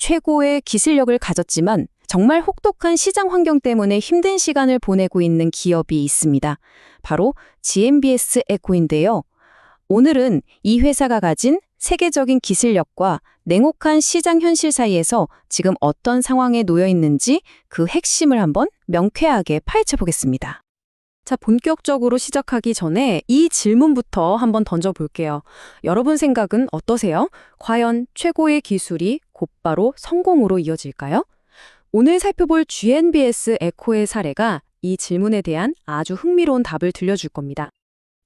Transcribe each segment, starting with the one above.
최고의 기술력을 가졌지만 정말 혹독한 시장 환경 때문에 힘든 시간을 보내고 있는 기업이 있습니다. 바로 GMBS 에코인데요. 오늘은 이 회사가 가진 세계적인 기술력과 냉혹한 시장 현실 사이에서 지금 어떤 상황에 놓여 있는지 그 핵심을 한번 명쾌하게 파헤쳐 보겠습니다. 자, 본격적으로 시작하기 전에 이 질문부터 한번 던져볼게요. 여러분 생각은 어떠세요? 과연 최고의 기술이 곧바로 성공으로 이어질까요? 오늘 살펴볼 GMBS 에코의 사례가 이 질문에 대한 아주 흥미로운 답을 들려줄 겁니다.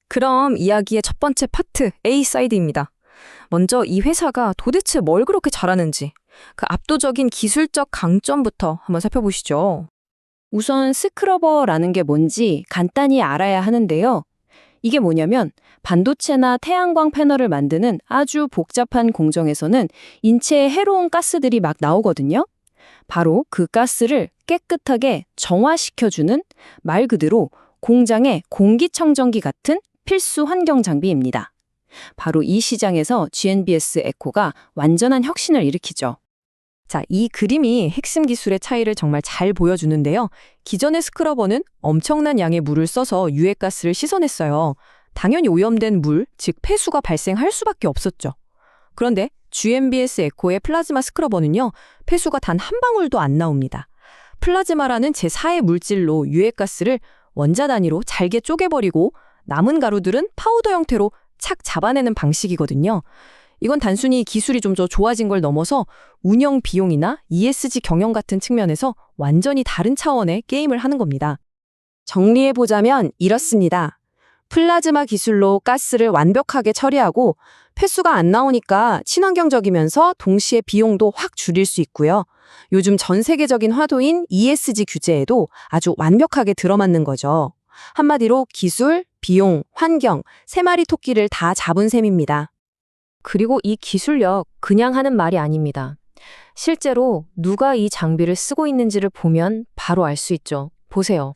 그럼 이야기의 첫 번째 파트, A 사이드입니다. 먼저 이 회사가 도대체 뭘 그렇게 잘하는지, 그 압도적인 기술적 강점부터 한번 살펴보시죠. 우선 스크러버라는 게 뭔지 간단히 알아야 하는데요. 이게 뭐냐면 반도체나 태양광 패널을 만드는 아주 복잡한 공정에서는 인체에 해로운 가스들이 막 나오거든요. 바로 그 가스를 깨끗하게 정화시켜주는 말 그대로 공장의 공기청정기 같은 필수 환경 장비입니다. 바로 이 시장에서 GMBS 에코가 완전한 혁신을 일으키죠. 자, 이 그림이 핵심 기술의 차이를 정말 잘 보여주는데요. 기존의 스크러버는 엄청난 양의 물을 써서 유해가스를 씻어냈어요. 당연히 오염된 물, 즉 폐수가 발생할 수밖에 없었죠. 그런데 GMBS 에코의 플라즈마 스크러버는요, 폐수가 단 한 방울도 안 나옵니다. 플라즈마라는 제4의 물질로 유해가스를 원자 단위로 잘게 쪼개버리고 남은 가루들은 파우더 형태로 착 잡아내는 방식이거든요. 이건 단순히 기술이 좀 더 좋아진 걸 넘어서 운영 비용이나 ESG 경영 같은 측면에서 완전히 다른 차원의 게임을 하는 겁니다. 정리해보자면 이렇습니다. 플라즈마 기술로 가스를 완벽하게 처리하고 폐수가 안 나오니까 친환경적이면서 동시에 비용도 확 줄일 수 있고요. 요즘 전 세계적인 화두인 ESG 규제에도 아주 완벽하게 들어맞는 거죠. 한마디로 기술, 비용, 환경, 세 마리 토끼를 다 잡은 셈입니다. 그리고 이 기술력 그냥 하는 말이 아닙니다. 실제로 누가 이 장비를 쓰고 있는지를 보면 바로 알 수 있죠. 보세요.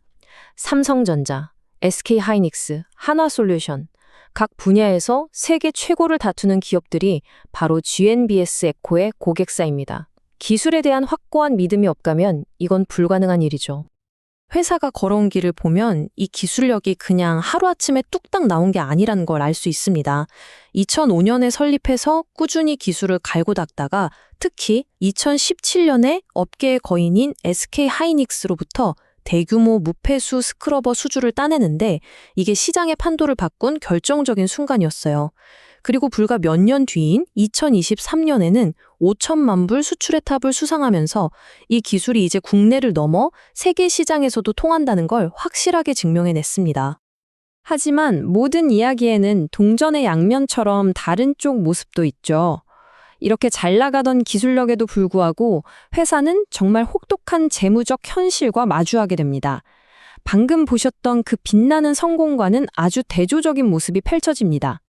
삼성전자, SK하이닉스, 한화솔루션, 각 분야에서 세계 최고를 다투는 기업들이 바로 GMBS 에코의 고객사입니다. 기술에 대한 확고한 믿음이 없다면 이건 불가능한 일이죠. 회사가 걸어온 길을 보면 이 기술력이 그냥 하루아침에 뚝딱 나온 게 아니라는 걸 알 수 있습니다. 2005년에 설립해서 꾸준히 기술을 갈고 닦다가 특히 2017년에 업계의 거인인 SK하이닉스로부터 대규모 무폐수 스크러버 수주를 따내는데 이게 시장의 판도를 바꾼 결정적인 순간이었어요. 그리고 불과 몇 년 뒤인 2023년에는 5천만 불 수출의 탑을 수상하면서 이 기술이 이제 국내를 넘어 세계 시장에서도 통한다는 걸 확실하게 증명해냈습니다. 하지만 모든 이야기에는 동전의 양면처럼 다른 쪽 모습도 있죠. 이렇게 잘 나가던 기술력에도 불구하고 회사는 정말 혹독한 재무적 현실과 마주하게 됩니다. 방금 보셨던 그 빛나는 성공과는 아주 대조적인 모습이 펼쳐집니다.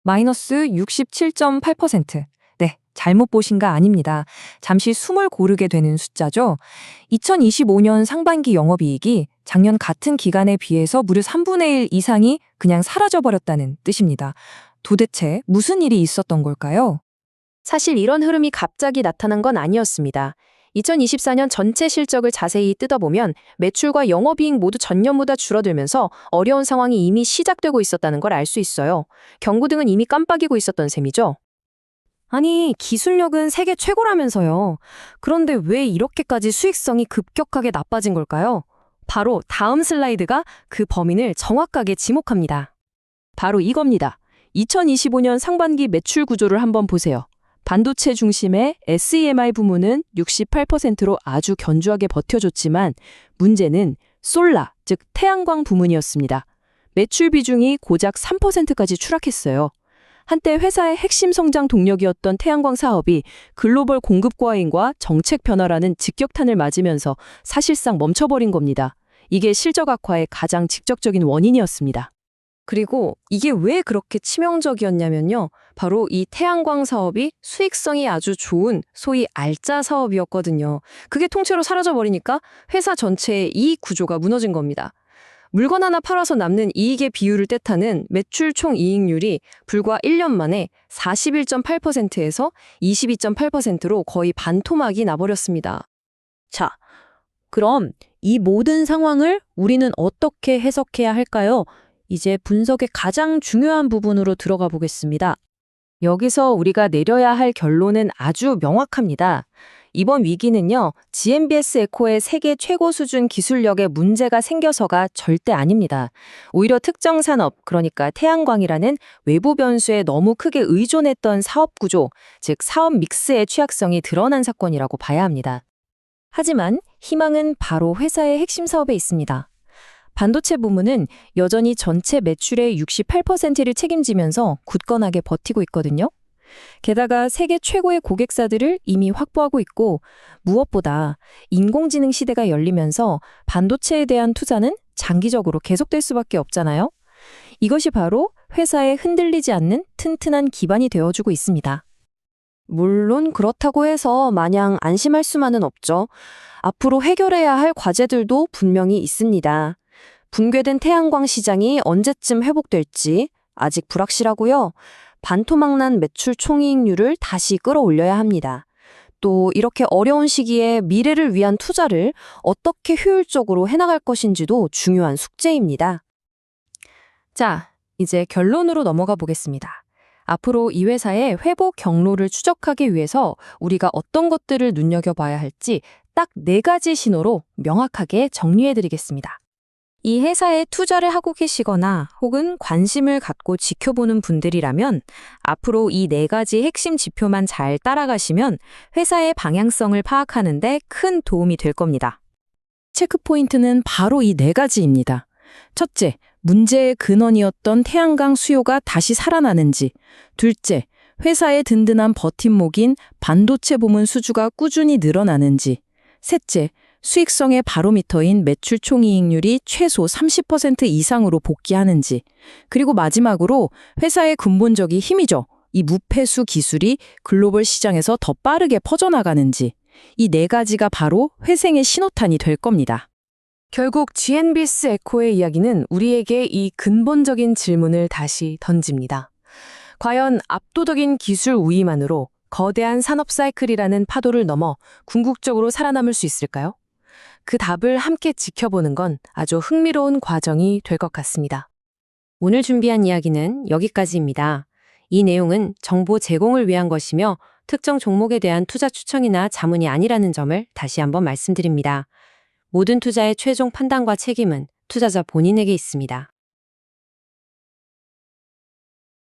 마이너스 67.8%. 네, 잘못 보신 거 아닙니다. 잠시 숨을 고르게 되는 숫자죠. 2025년 상반기 영업이익이 작년 같은 기간에 비해서 무려 3분의 1 이상이 그냥 사라져버렸다는 뜻입니다. 도대체 무슨 일이 있었던 걸까요? 사실 이런 흐름이 갑자기 나타난 건 아니었습니다. 2024년 전체 실적을 자세히 뜯어보면 매출과 영업이익 모두 전년보다 줄어들면서 어려운 상황이 이미 시작되고 있었다는 걸 알 수 있어요. 경고등은 이미 깜빡이고 있었던 셈이죠. 아니, 기술력은 세계 최고라면서요. 그런데 왜 이렇게까지 수익성이 급격하게 나빠진 걸까요? 바로 다음 슬라이드가 그 범인을 정확하게 지목합니다. 바로 이겁니다. 2025년 상반기 매출 구조를 한번 보세요. 반도체 중심의 SEMI 부문은 68%로 아주 견조하게 버텨줬지만 문제는 솔라, 즉 태양광 부문이었습니다. 매출 비중이 고작 3%까지 추락했어요. 한때 회사의 핵심 성장 동력이었던 태양광 사업이 글로벌 공급 과잉과 정책 변화라는 직격탄을 맞으면서 사실상 멈춰버린 겁니다. 이게 실적 악화의 가장 직접적인 원인이었습니다. 그리고 이게 왜 그렇게 치명적이었냐면요. 바로 이 태양광 사업이 수익성이 아주 좋은 소위 알짜 사업이었거든요. 그게 통째로 사라져버리니까 회사 전체의 이익 구조가 무너진 겁니다. 물건 하나 팔아서 남는 이익의 비율을 뜻하는 매출 총이익률이 불과 1년 만에 41.8%에서 22.8%로 거의 반토막이 나버렸습니다. 자, 그럼 이 모든 상황을 우리는 어떻게 해석해야 할까요? 이제 분석의 가장 중요한 부분으로 들어가 보겠습니다. 여기서 우리가 내려야 할 결론은 아주 명확합니다. 이번 위기는요, GMBS 에코의 세계 최고 수준 기술력에 문제가 생겨서가 절대 아닙니다. 오히려 특정 산업, 그러니까 태양광이라는 외부 변수에 너무 크게 의존했던 사업 구조, 즉 사업 믹스의 취약성이 드러난 사건이라고 봐야 합니다. 하지만 희망은 바로 회사의 핵심 사업에 있습니다. 반도체 부문은 여전히 전체 매출의 68%를 책임지면서 굳건하게 버티고 있거든요. 게다가 세계 최고의 고객사들을 이미 확보하고 있고, 무엇보다 인공지능 시대가 열리면서 반도체에 대한 투자는 장기적으로 계속될 수밖에 없잖아요. 이것이 바로 회사에 흔들리지 않는 튼튼한 기반이 되어주고 있습니다. 물론 그렇다고 해서 마냥 안심할 수만은 없죠. 앞으로 해결해야 할 과제들도 분명히 있습니다. 붕괴된 태양광 시장이 언제쯤 회복될지 아직 불확실하고요. 반토막난 매출 총이익률을 다시 끌어올려야 합니다. 또 이렇게 어려운 시기에 미래를 위한 투자를 어떻게 효율적으로 해나갈 것인지도 중요한 숙제입니다. 자, 이제 결론으로 넘어가 보겠습니다. 앞으로 이 회사의 회복 경로를 추적하기 위해서 우리가 어떤 것들을 눈여겨봐야 할지 딱 4가지 신호로 명확하게 정리해드리겠습니다. 이 회사에 투자를 하고 계시거나 혹은 관심을 갖고 지켜보는 분들이라면 앞으로 이 4가지 핵심 지표만 잘 따라가시면 회사의 방향성을 파악하는 데 큰 도움이 될 겁니다. 체크포인트는 바로 이 4가지입니다. 첫째, 문제의 근원이었던 태양광 수요가 다시 살아나는지. 둘째, 회사의 든든한 버팀목인 반도체 부문 수주가 꾸준히 늘어나는지. 셋째, 수익성의 바로미터인 매출 총이익률이 최소 30% 이상으로 복귀하는지. 그리고 마지막으로 회사의 근본적인 힘이죠. 이 무폐수 기술이 글로벌 시장에서 더 빠르게 퍼져나가는지. 이 4가지가 바로 회생의 신호탄이 될 겁니다. 결국 GMBS 에코의 이야기는 우리에게 이 근본적인 질문을 다시 던집니다. 과연 압도적인 기술 우위만으로 거대한 산업 사이클이라는 파도를 넘어 궁극적으로 살아남을 수 있을까요? 그 답을 함께 지켜보는 건 아주 흥미로운 과정이 될 것 같습니다. 오늘 준비한 이야기는 여기까지입니다. 이 내용은 정보 제공을 위한 것이며 특정 종목에 대한 투자 추천이나 자문이 아니라는 점을 다시 한번 말씀드립니다. 모든 투자의 최종 판단과 책임은 투자자 본인에게 있습니다.